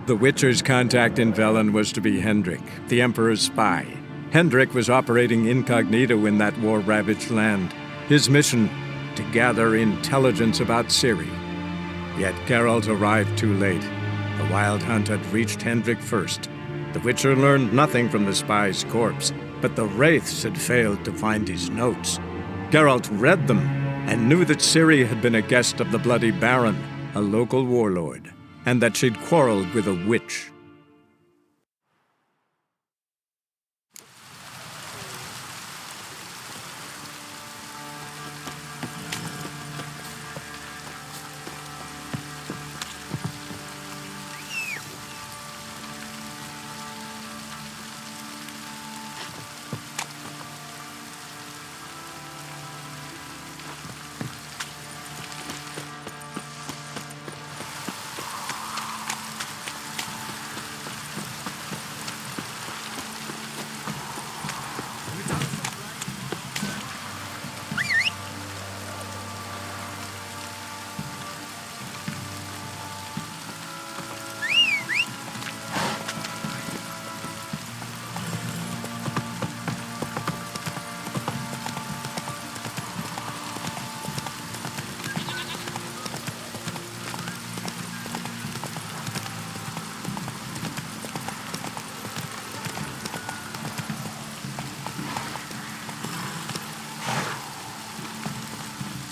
The Witcher's contact in Velen was to be Hendrik, the Emperor's spy. Hendrik was operating incognito in that war-ravaged land. His mission, to gather intelligence about Ciri. Yet Geralt arrived too late. The Wild Hunt had reached Hendrik first. The Witcher learned nothing from the spy's corpse, but the Wraiths had failed to find his notes. Geralt read them and knew that Ciri had been a guest of the Bloody Baron, a local warlord, and that she'd quarreled with a witch.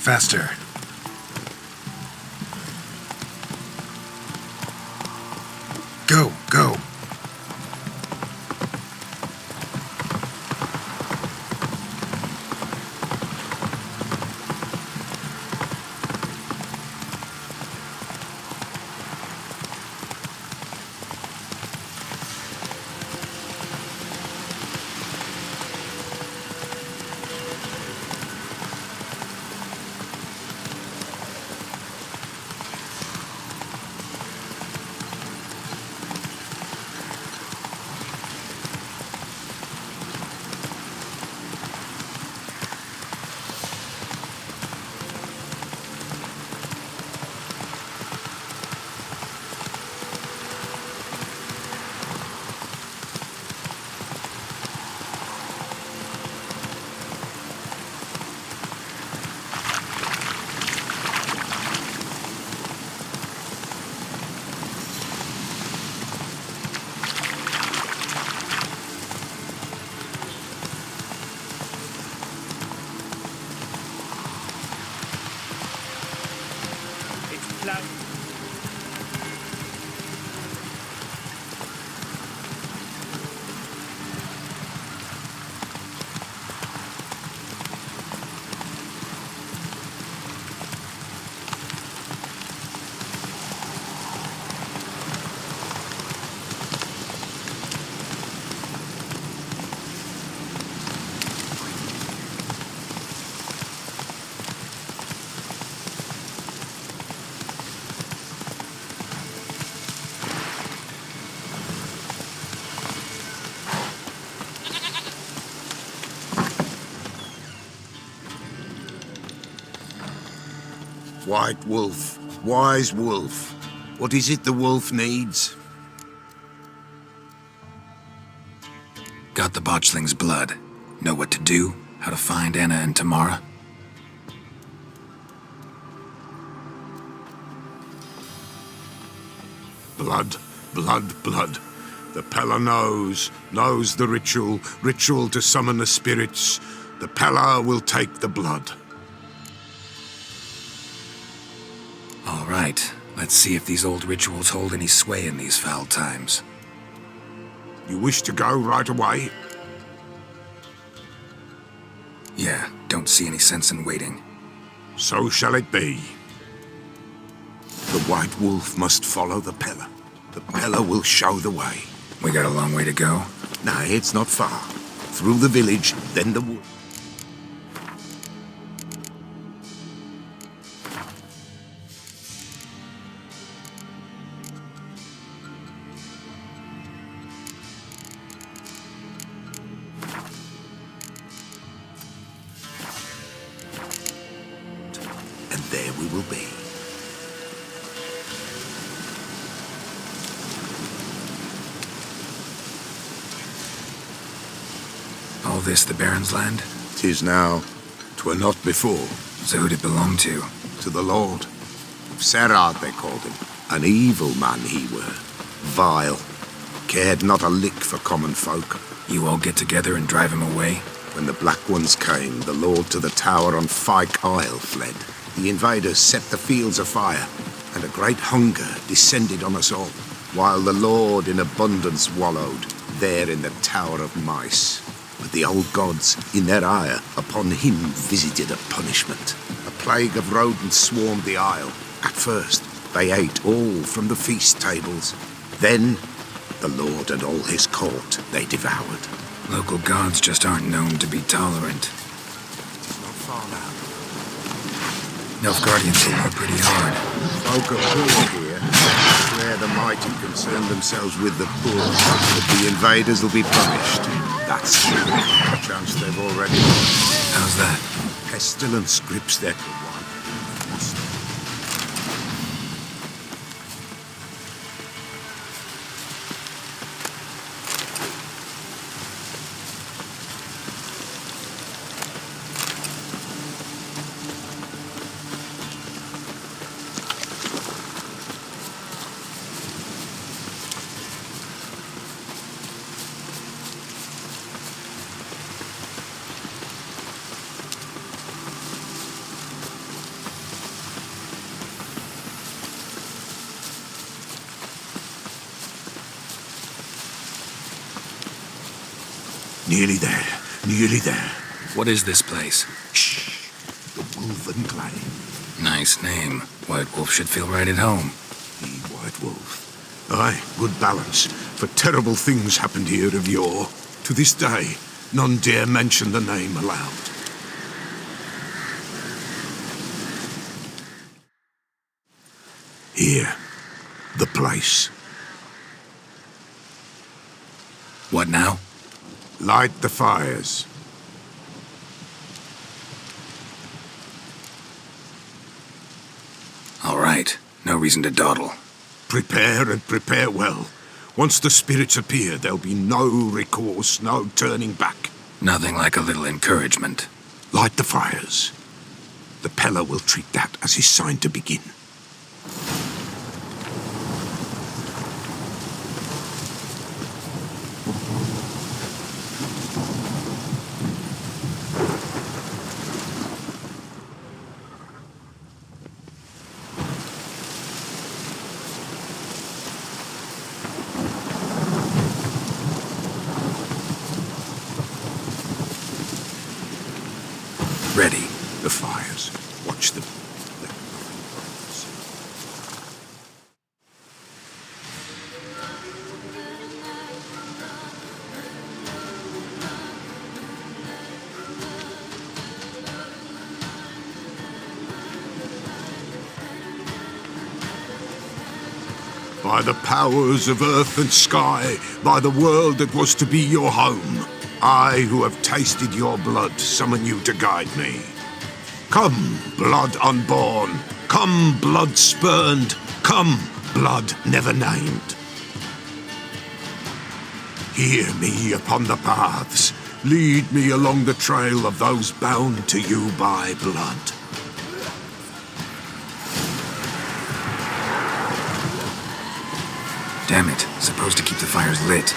Faster. Go, go. White wolf, wise wolf. What is it the wolf needs? Got the botchling's blood. Know what to do? How to find Anna and Tamara? Blood, blood, blood. The Pella knows the ritual to summon the spirits. The Pella will take the blood. All right, let's see if these old rituals hold any sway in these foul times. You wish to go right away? Yeah, don't see any sense in waiting. So shall it be. The White Wolf must follow the Pella. The Pella will show the way. We got a long way to go. No, it's not far. Through the village, then the wood. And there we will be. all this the Baron's land? 'Tis now. 'Twere not before. So who'd it belong to? To the Lord. Serad, they called him. An evil man he were. Vile. Cared not a lick for common folk. You all get together and drive him away? When the Black Ones came, the Lord to the tower on Fyke Isle fled. The invaders set the fields afire, and a great hunger descended on us all, while the Lord in abundance wallowed, there in the Tower of Mice. But the old gods, in their ire, upon him visited a punishment. A plague of rodents swarmed the isle. At first, they ate all from the feast tables. Then, the Lord and all his court they devoured. Local gods just aren't known to be tolerant. Not far now. Nilfgaardians are pretty hard. Folk are poor here, where the mighty concern themselves with the poor, but the invaders will be punished. That's true. Perchance they've already lost. How's that? Pestilence grips their one. Nearly there. Nearly there. What is this place? Shh. The Wolven Clay. Nice name. White Wolf should feel right at home. The White Wolf. Aye, good balance. For terrible things happened here of yore. To this day, none dare mention the name aloud. Here. The place. What now? Light the fires. All right. No reason to dawdle. Prepare and prepare well. Once the spirits appear, there'll be no recourse, no turning back. Nothing like a little encouragement. Light the fires. The Pella will treat that as his sign to begin. Ready. The fires. Watch them. By the powers of earth and sky, by the world that was to be your home, I, who have tasted your blood, summon you to guide me. Come, blood unborn. Come, blood spurned. Come, blood never named. Hear me upon the paths. Lead me along the trail of those bound to you by blood. Damn it. Supposed to keep the fires lit.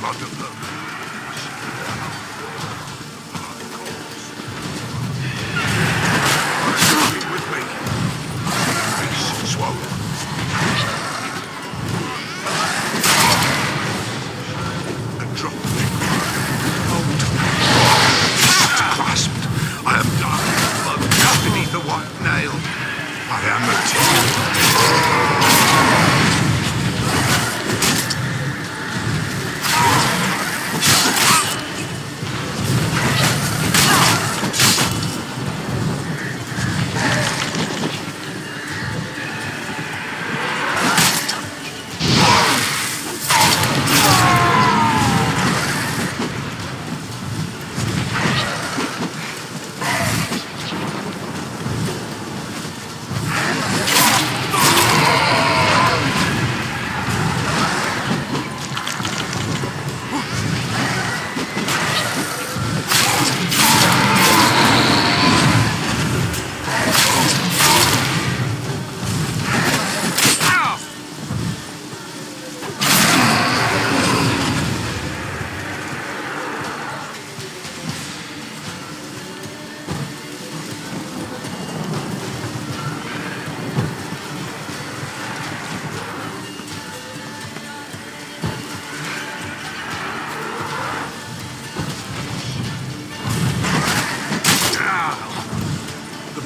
blood of them. Come with me. Face swollen. And drop the hold. Clasped. I am dark. Blood beneath the white nail. I am a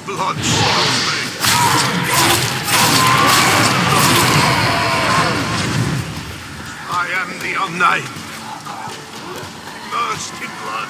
blood swallows me. I am the unnamed, immersed in blood.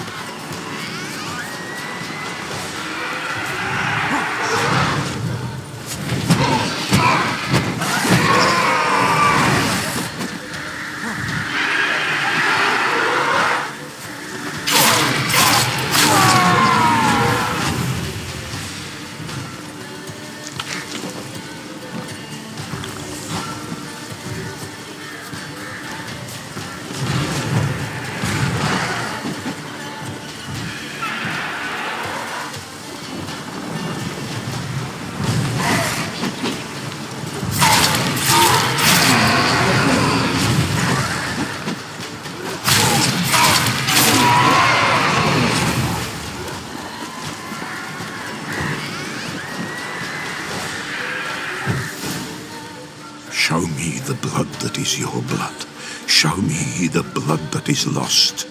Show me the blood that is your blood. Show me the blood that is lost.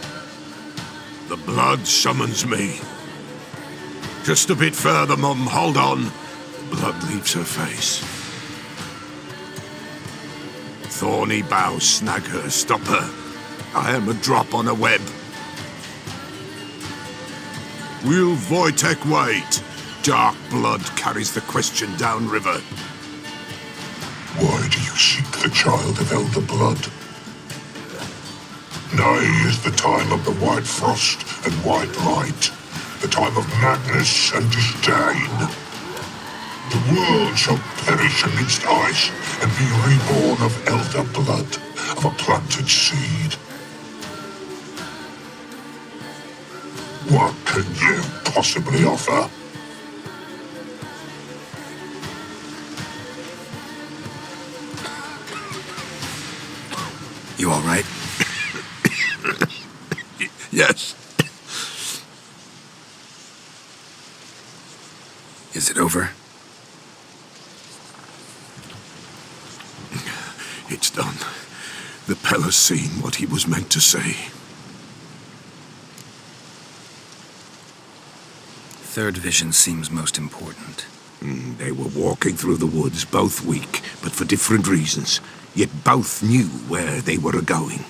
The blood summons me. Just a bit further, Mum. Hold on. Blood leaves her face. Thorny boughs snag her. Stop her. I am a drop on a web. Will Wojtek wait? Dark blood carries the question downriver. Why do you seek the child of elder blood? Nigh is the time of the white frost and white light, the time of madness and disdain. The world shall perish amidst ice and be reborn of elder blood, of a planted seed. What can you possibly offer? You all right? Yes. Is it over? It's done. The Pella's seen what he was meant to say. Third vision seems most important. They were walking through the woods, both weak, but for different reasons. Yet both knew where they were going.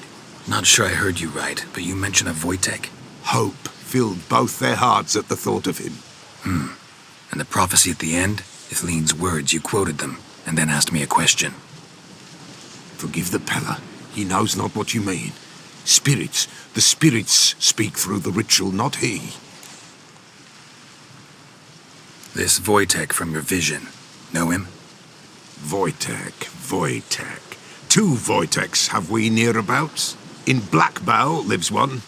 Not sure I heard you right, but you mentioned a Wojtek. Hope filled both their hearts at the thought of him. And the prophecy at the end? Ithlin's words, you quoted them, and then asked me a question. Forgive the Pella. He knows not what you mean. Spirits, the spirits speak through the ritual, not he. This Wojtek from your vision, know him? Wojtek. 2 Wojteks have we nearabouts. In Blackbow lives one.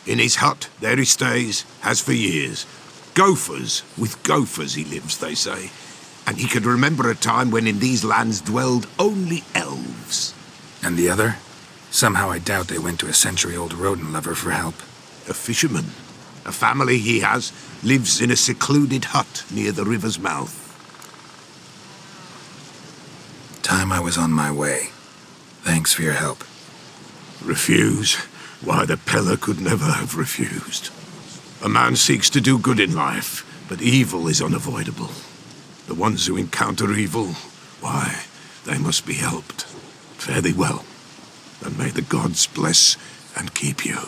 In his hut, there he stays, has for years. Gophers, with gophers he lives, they say. And he could remember a time when in these lands dwelled only elves. And the other? Somehow I doubt they went to a century-old rodent lover for help. A fisherman. A family he has lives in a secluded hut near the river's mouth. Time I was on my way. Thanks for your help. Refuse? Why, the Peller could never have refused. A man seeks to do good in life, but evil is unavoidable. The ones who encounter evil, why, they must be helped. Fare thee well, and may the gods bless and keep you.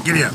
Giddy up.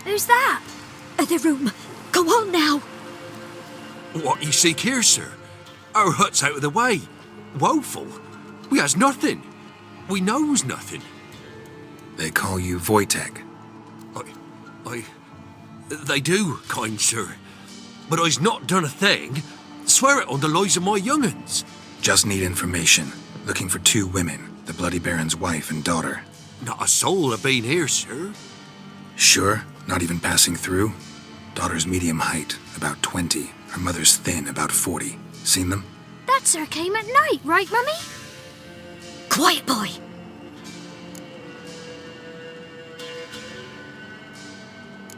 Who's that? The room. Go on now. What you seek here, sir? Our hut's out of the way. Woeful. We has nothing. We knows nothing. They call you WİTCHER. They do, kind sir. But I's not done a thing. Swear it on the lives of my young'uns. Just need information. Looking for 2 women, the Bloody Baron's wife and daughter. Not a soul have been here, sir. Sure? Not even passing through? Daughter's medium height, about 20. Her mother's thin, about 40. Seen them? That sir came at night, right, Mummy? Quiet, boy.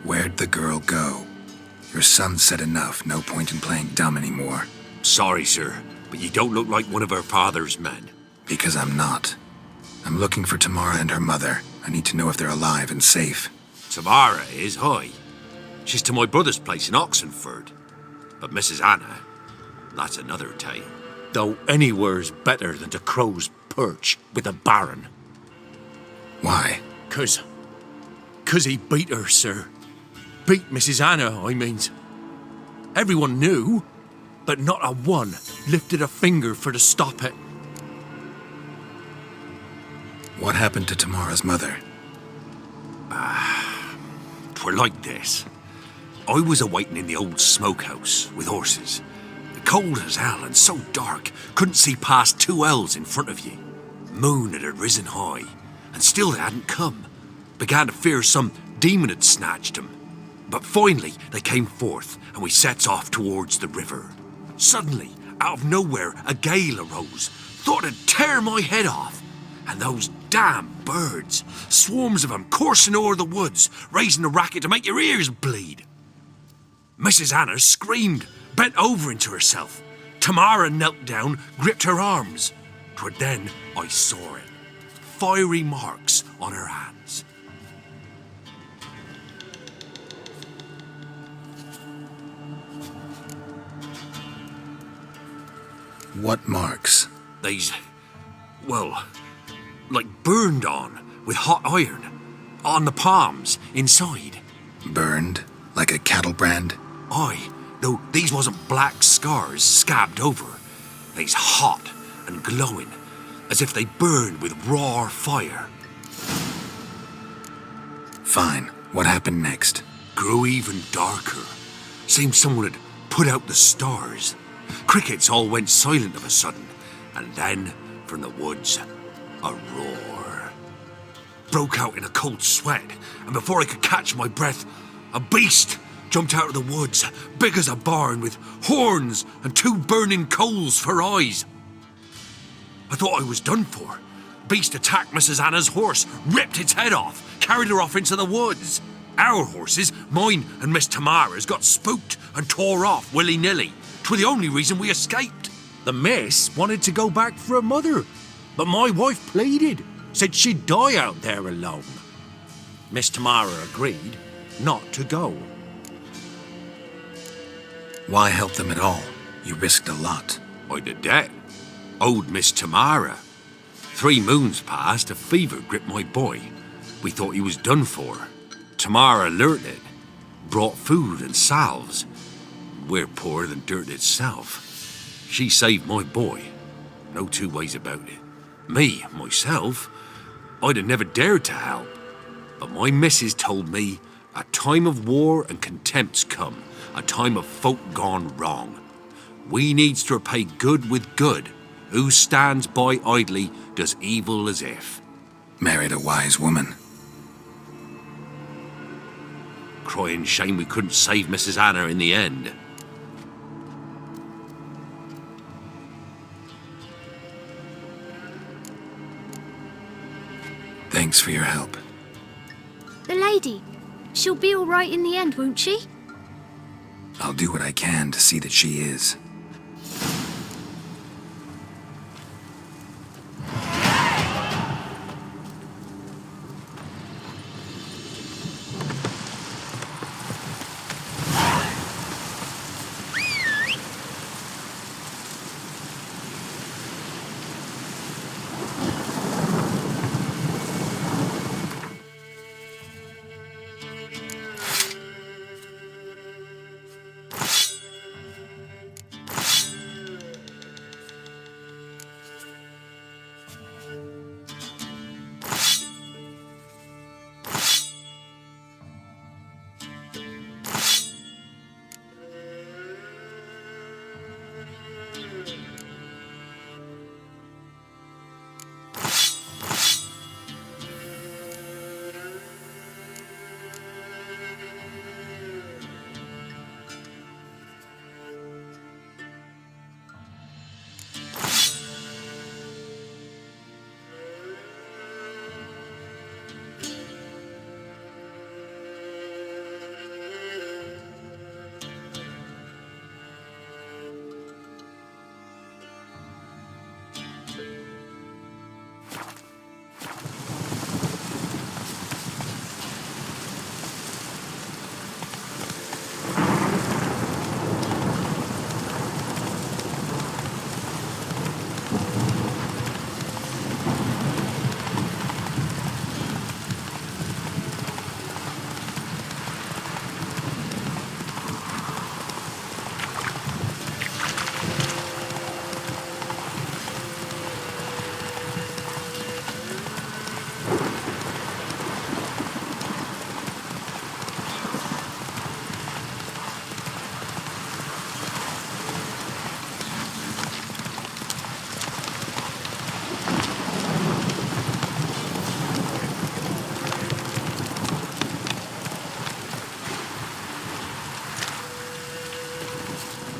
Where'd the girl go? Your son said enough, no point in playing dumb anymore. Sorry, sir, but you don't look like one of her father's men. Because I'm not. I'm looking for Tamara and her mother. I need to know if they're alive and safe. Tamara is high. She's to my brother's place in Oxenford. But Mrs. Anna, that's another tale. Though anywhere's better than to Crow's Perch with a baron. Why? 'Cause he beat her, sir. Beat Mrs. Anna, I means. Everyone knew, but not a one lifted a finger for to stop it. What happened to Tamara's mother? 'Twere like this. I was awaiting in the old smokehouse with horses. Cold as hell and so dark, couldn't see past 2 ells in front of ye. Moon had risen high, and still they hadn't come. Began to fear some demon had snatched them. But finally they came forth, and we sets off towards the river. Suddenly, out of nowhere, a gale arose. Thought it'd tear my head off. And those damn birds, swarms of them coursing o'er the woods, raising a racket to make your ears bleed. Mrs. Anna screamed, bent over into herself. Tamara knelt down, gripped her arms. 'Twere then I saw it. Fiery marks on her hands. What marks? They's, well, like burned on with hot iron. On the palms, inside. Burned? Like a cattle brand? Aye, though these wasn't black scars scabbed over. They's hot and glowing, as if they burned with raw fire. Fine. What happened next? Grew even darker. Seemed someone had put out the stars. Crickets all went silent of a sudden, and then, from the woods, a roar. Broke out in a cold sweat, and before I could catch my breath, a beast jumped out of the woods, big as a barn, with horns and 2 burning coals for eyes. I thought I was done for. Beast attacked Mrs. Anna's horse, ripped its head off, carried her off into the woods. Our horses, mine and Miss Tamara's, got spooked and tore off willy-nilly. 'Twere the only reason we escaped. The miss wanted to go back for her mother, but my wife pleaded, said she'd die out there alone. Miss Tamara agreed not to go. Why help them at all? You risked a lot. I did that. Owed Miss Tamara. 3 moons passed, a fever gripped my boy. We thought he was done for. Tamara learnt it, brought food and salves. We're poorer than dirt itself. She saved my boy. No 2 ways about it. Me, myself, I'd have never dared to help. But my missus told me a time of war and contempt's come, a time of folk gone wrong. We needs to repay good with good. Who stands by idly does evil as if. Married a wise woman. Crying shame we couldn't save Mrs. Anna in the end. Thanks for your help. The lady. She'll be all right in the end, won't she? I'll do what I can to see that she is.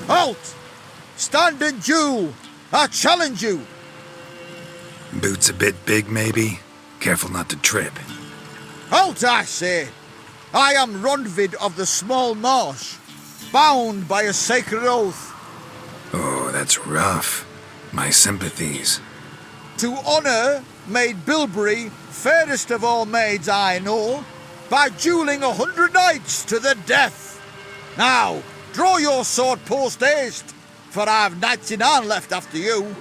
Halt! Stand and do! I challenge you! Boots a bit big, maybe? Careful not to trip. Halt, I say! I am Ronvid of the Small Marsh, bound by a sacred oath. Oh, that's rough. My sympathies. To honour Maid Bilberry, fairest of all maids I know, by duelling 100 knights to the death. Now, draw your sword post haste, for I've 99 left after you.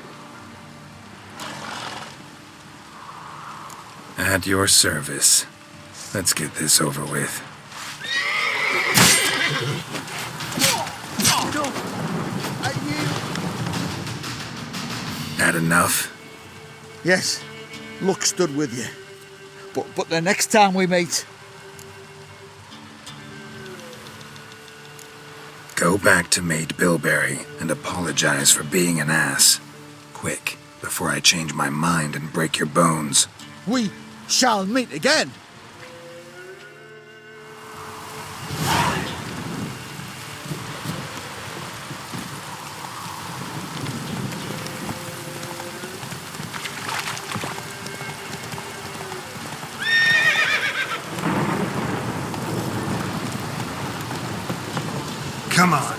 At your service. Let's get this over with. Had enough? Yes, luck stood with you. But the next time we meet... Go back to Maid Bilberry and apologize for being an ass. Quick, before I change my mind and break your bones. We shall meet again. Come on.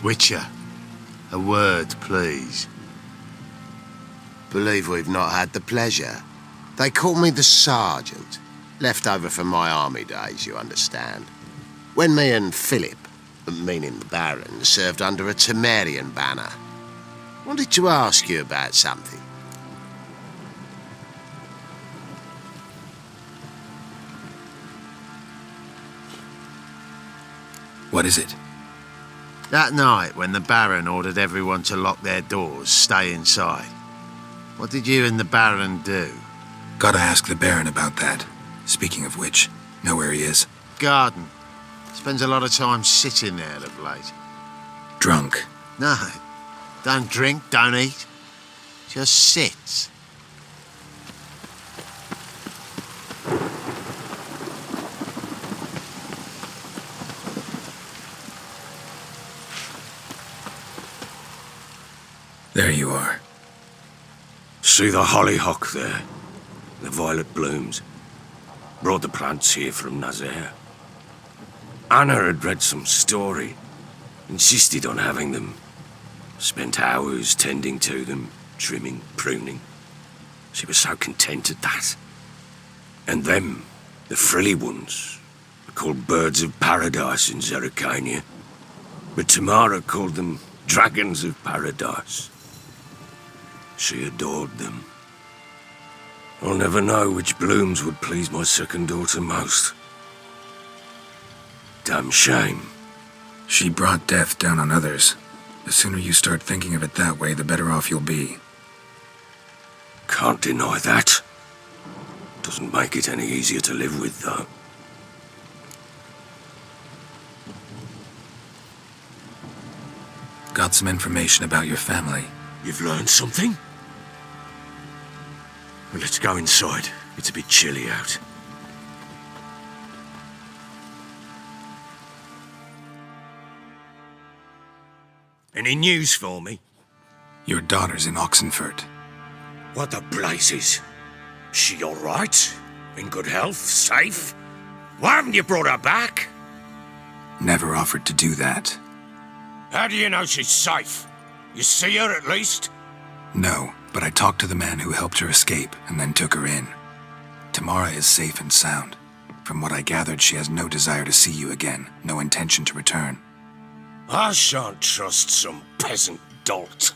Witcher, a word, please. Believe we've not had the pleasure. They call me the Sergeant. Left over from my army days, you understand. When me and Philip, meaning the Baron, served under a Temerian banner. Wanted to ask you about something. What is it? That night, when the Baron ordered everyone to lock their doors, stay inside, what did you and the Baron do? Gotta ask the Baron about that. Speaking of which, know where he is? Garden. Spends a lot of time sitting there of late. Drunk. No, don't drink, don't eat. Just sits. There you are. See the hollyhock there? The violet blooms. Brought the plants here from Nazaire. Anna had read some story. Insisted on having them. Spent hours tending to them, trimming, pruning. She was so content at that. And them, the frilly ones, are called birds of paradise in Zerrikania. But Tamara called them dragons of paradise. She adored them. I'll never know which blooms would please my second daughter most. Damn shame. She brought death down on others. The sooner you start thinking of it that way, the better off you'll be. Can't deny that. Doesn't make it any easier to live with, though. Got some information about your family. You've learned something? Well, let's go inside. It's a bit chilly out. Any news for me? Your daughter's in Oxenfurt. What the blazes? She all right? In good health? Safe? Why haven't you brought her back? Never offered to do that. How do you know she's safe? You see her at least? No, but I talked to the man who helped her escape and then took her in. Tamara is safe and sound. From what I gathered, she has no desire to see you again, no intention to return. I shan't trust some peasant dolt.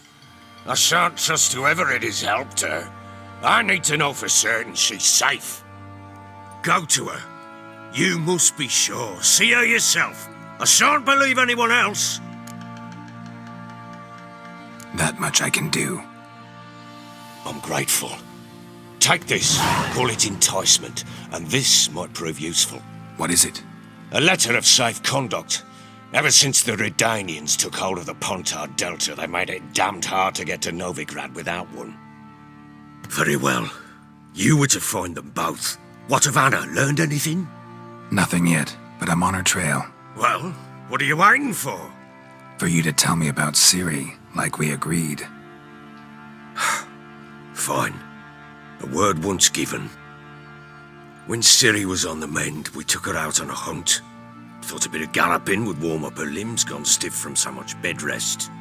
I shan't trust whoever it is helped her. I need to know for certain she's safe. Go to her. You must be sure. See her yourself. I shan't believe anyone else. That much I can do. I'm grateful. Take this. Call it enticement, and this might prove useful. What is it? A letter of safe conduct. Ever since the Redanians took hold of the Pontard Delta, they made it damned hard to get to Novigrad without one. Very well. You were to find them both. What of Anna? Learned anything? Nothing yet, but I'm on her trail. Well, what are you waiting for? For you to tell me about Ciri, like we agreed. Fine. A word once given. When Ciri was on the mend, we took her out on a hunt. Thought a bit of galloping would warm up her limbs, gone stiff from so much bed rest.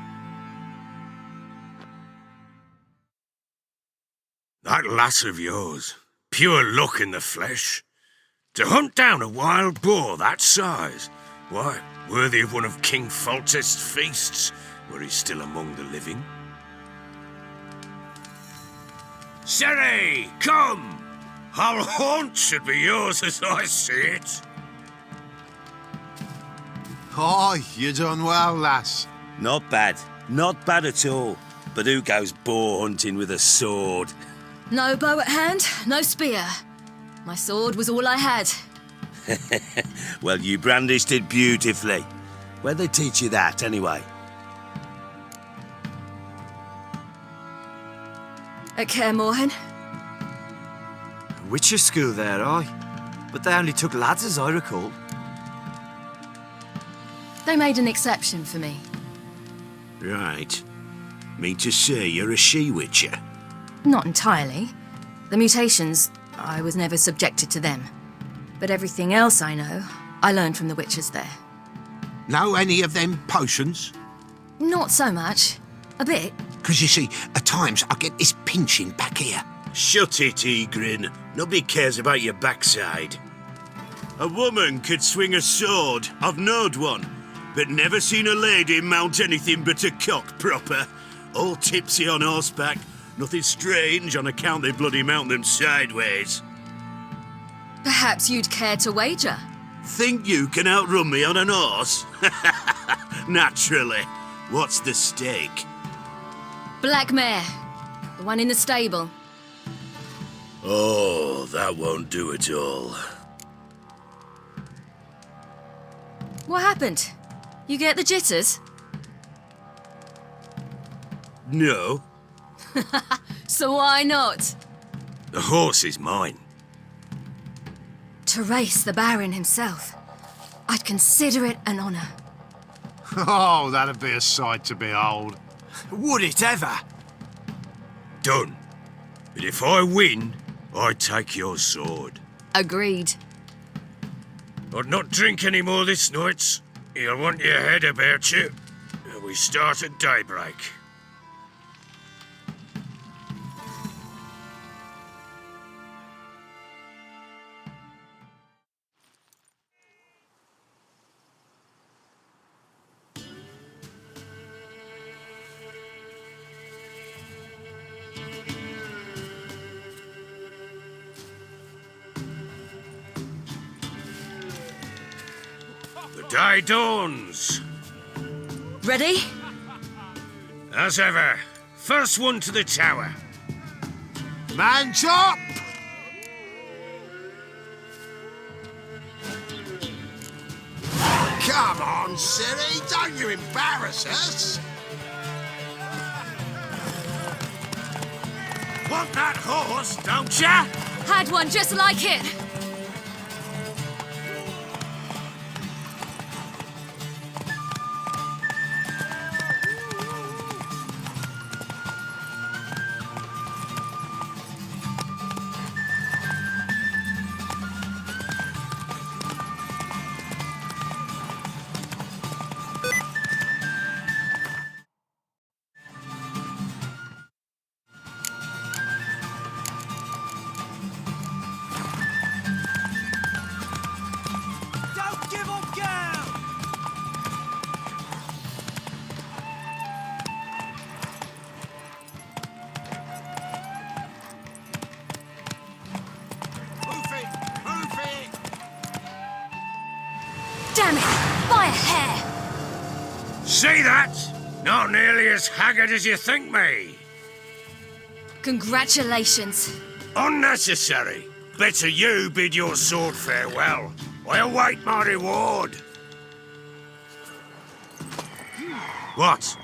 That lass of yours, pure luck in the flesh. To hunt down a wild boar that size, why, worthy of one of King Foltest's feasts, were he still among the living. Ciri, come! Our haunt should be yours as I see it. Aye, you done well, lass. Not bad. Not bad at all. But who goes boar hunting with a sword? No bow at hand, no spear. My sword was all I had. Well, you brandished it beautifully. Where'd they teach you that, anyway? At Kaer Morhen. Witcher school there, aye. But they only took lads, as I recall. They made an exception for me. Right. Mean to say you're a she-witcher? Not entirely. The mutations, I was never subjected to them. But everything else I know, I learned from the witches there. Know any of them potions? Not so much. A bit. Because you see, at times I get this pinching back here. Shut it, Egrin. Nobody cares about your backside. A woman could swing a sword. I've knowed one. But never seen a lady mount anything but a cock proper. All tipsy on horseback. Nothing strange on account they bloody mount them sideways. Perhaps you'd care to wager? Think you can outrun me on an horse? Naturally. What's the stake? Black mare. The one in the stable. Oh, that won't do at all. What happened? You get the jitters? No. So why not? The horse is mine. To race the Baron himself. I'd consider it an honour. Oh, that'd be a sight to behold. Would it ever? Done. But if I win, I take your sword. Agreed. I'd not drink any more this night. You'll want your head about you. We start at daybreak. The day dawns. Ready? As ever, first one to the tower. Man chop! Come on, Ciri, don't you embarrass us. Want that horse, don't ya? Had one just like it. Don't give up, girl! Move it! Move it! Damn it! By a hair! See that? Not nearly as haggard as you think me. Congratulations. Unnecessary. Better you bid your sword farewell. I await my reward. What?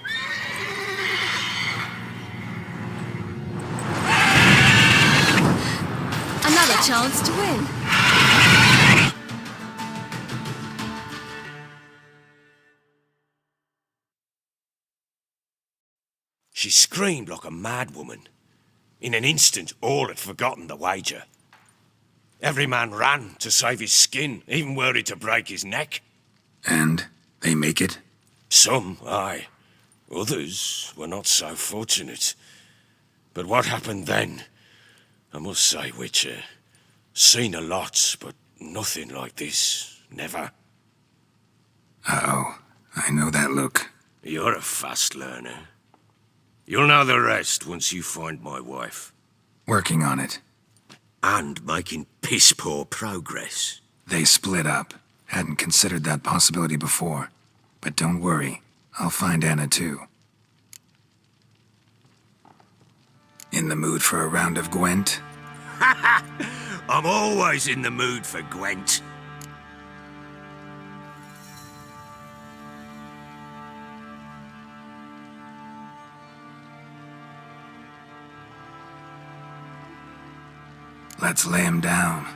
Another chance to win. She screamed like a mad woman. In an instant, all had forgotten the wager. Every man ran to save his skin, even worried to break his neck. And they make it? Some, aye. Others were not so fortunate. But what happened then? I must say, Witcher, seen a lot, but nothing like this. Never. Uh-oh. I know that look. You're a fast learner. You'll know the rest once you find my wife. Working on it. And making piss-poor progress. They split up. Hadn't considered that possibility before. But don't worry. I'll find Anna too. In the mood for a round of Gwent? I'm always in the mood for Gwent. Let's lay him down.